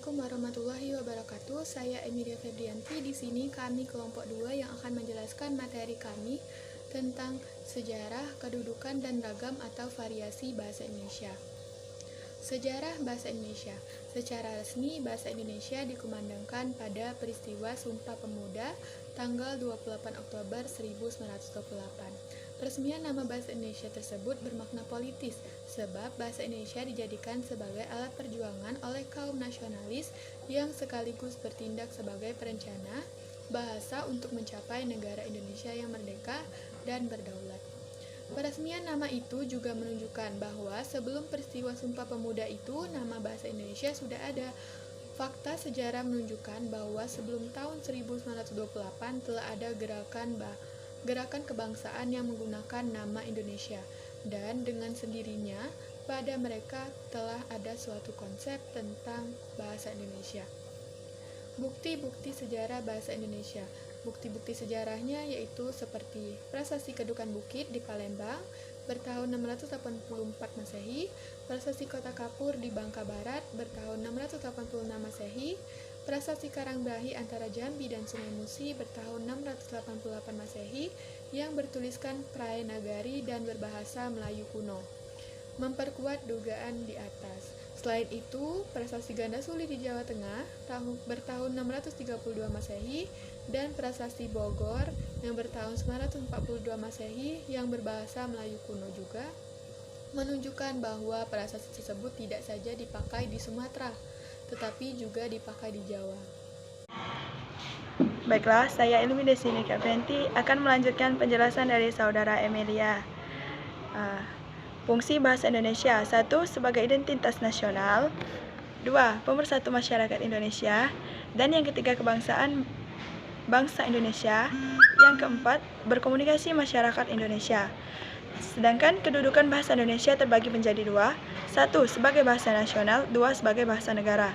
Assalamualaikum warahmatullahi wabarakatuh. Saya Emilia Febrianti. Di sini kami kelompok 2 yang akan menjelaskan materi kami tentang sejarah, kedudukan, dan ragam atau variasi bahasa Indonesia. Sejarah bahasa Indonesia. Secara resmi, bahasa Indonesia dikumandangkan pada peristiwa Sumpah Pemuda tanggal 28 Oktober 1928. Peresmian nama bahasa Indonesia tersebut bermakna politis, sebab bahasa Indonesia dijadikan sebagai alat perjuangan oleh kaum nasionalis yang sekaligus bertindak sebagai perencana bahasa untuk mencapai negara Indonesia yang merdeka dan berdaulat. Peresmian nama itu juga menunjukkan bahwa sebelum peristiwa Sumpah Pemuda itu, nama bahasa Indonesia sudah ada. Fakta sejarah menunjukkan bahwa sebelum tahun 1928 telah ada gerakan kebangsaan yang menggunakan nama Indonesia, dan dengan sendirinya pada mereka telah ada suatu konsep tentang bahasa Indonesia. Bukti-bukti sejarah bahasa Indonesia. Bukti-bukti sejarahnya yaitu seperti Prasasti Kedukan Bukit di Palembang bertahun 684 Masehi, Prasasti Kota Kapur di Bangka Barat bertahun 686 Masehi, Prasasti Karangbahi antara Jambi dan Sungai Musi bertahun 688 Masehi yang bertuliskan Prai Nagari dan berbahasa Melayu kuno. Memperkuat dugaan di atas. Selain itu, Prasasti Ganda Suli di Jawa Tengah bertahun 632 Masehi dan Prasasti Bogor yang bertahun 942 Masehi yang berbahasa Melayu kuno juga menunjukkan bahwa prasasti tersebut tidak saja dipakai di Sumatera, tetapi juga dipakai di Jawa. Baiklah, saya Ilmi Desini Febrianti akan melanjutkan penjelasan dari saudara Emilia. Fungsi bahasa Indonesia: 1. Sebagai identitas nasional. 2. Pemersatu masyarakat Indonesia. Dan yang ketiga, kebangsaan bangsa Indonesia. Yang keempat, berkomunikasi masyarakat Indonesia. Sedangkan kedudukan bahasa Indonesia terbagi menjadi 2. 1. Sebagai bahasa nasional. 2. Sebagai bahasa negara.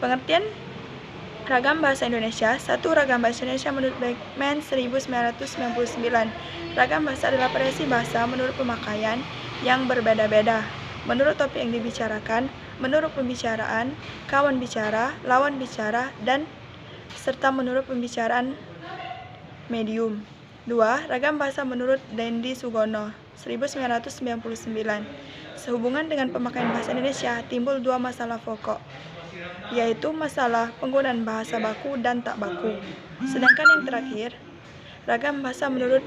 Pengertian ragam bahasa Indonesia. 1. Ragam bahasa Indonesia menurut Beckman 1999. Ragam bahasa adalah variasi bahasa menurut pemakaian yang berbeda-beda, menurut topik yang dibicarakan, menurut pembicaraan, kawan bicara, lawan bicara, dan serta menurut pembicaraan medium. 2. Ragam bahasa menurut Dendi Sugono 1999. Sehubungan dengan pemakaian bahasa Indonesia, timbul 2 masalah pokok, yaitu masalah penggunaan bahasa baku dan tak baku. Sedangkan yang terakhir, ragam bahasa menurut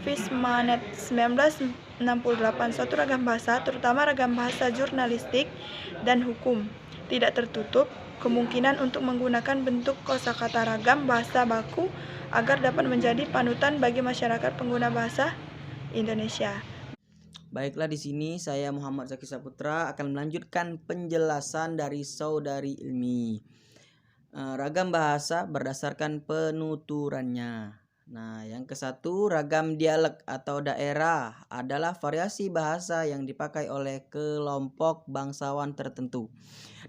Fishmanet 1968, suatu ragam bahasa, terutama ragam bahasa jurnalistik dan hukum, tidak tertutup kemungkinan untuk menggunakan bentuk kosakata ragam bahasa baku agar dapat menjadi panutan bagi masyarakat pengguna bahasa Indonesia. Baiklah, di sini saya Muhammad Zaki Saputra akan melanjutkan penjelasan dari saudari Ilmi. Ragam bahasa berdasarkan penuturannya. Nah, yang ke-1, ragam dialek atau daerah adalah variasi bahasa yang dipakai oleh kelompok bangsawan tertentu.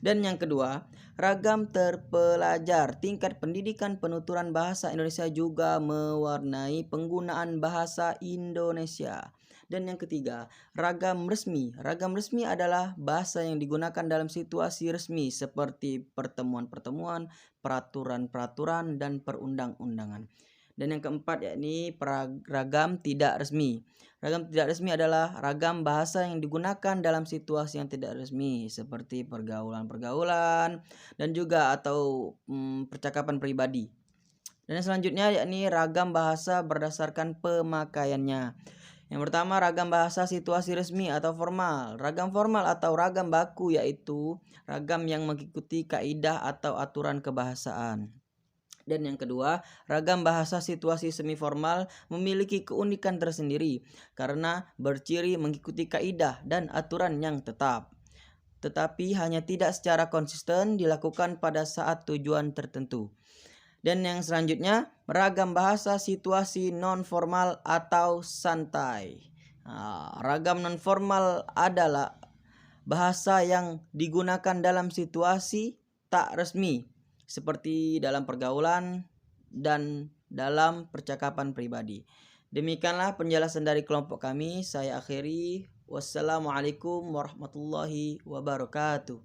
Dan yang kedua, ragam terpelajar. Tingkat pendidikan penuturan bahasa Indonesia juga mewarnai penggunaan bahasa Indonesia. Dan yang ketiga, ragam resmi. Ragam resmi adalah bahasa yang digunakan dalam situasi resmi seperti pertemuan-pertemuan, peraturan-peraturan, dan perundang-undangan. Dan yang keempat, yakni ragam tidak resmi. Ragam tidak resmi adalah ragam bahasa yang digunakan dalam situasi yang tidak resmi seperti pergaulan-pergaulan dan juga atau percakapan pribadi. Dan yang selanjutnya yakni ragam bahasa berdasarkan pemakaiannya. Yang pertama, ragam bahasa situasi resmi atau formal. Ragam formal atau ragam baku yaitu ragam yang mengikuti kaidah atau aturan kebahasaan. Dan yang kedua, ragam bahasa situasi semi formal memiliki keunikan tersendiri karena berciri mengikuti kaidah dan aturan yang tetap, tetapi hanya tidak secara konsisten dilakukan pada saat tujuan tertentu. Dan yang selanjutnya, ragam bahasa situasi non formal atau santai. Ragam non formal adalah bahasa yang digunakan dalam situasi tak resmi seperti dalam pergaulan dan dalam percakapan pribadi. Demikianlah penjelasan dari kelompok kami. Saya akhiri. Wassalamualaikum warahmatullahi wabarakatuh.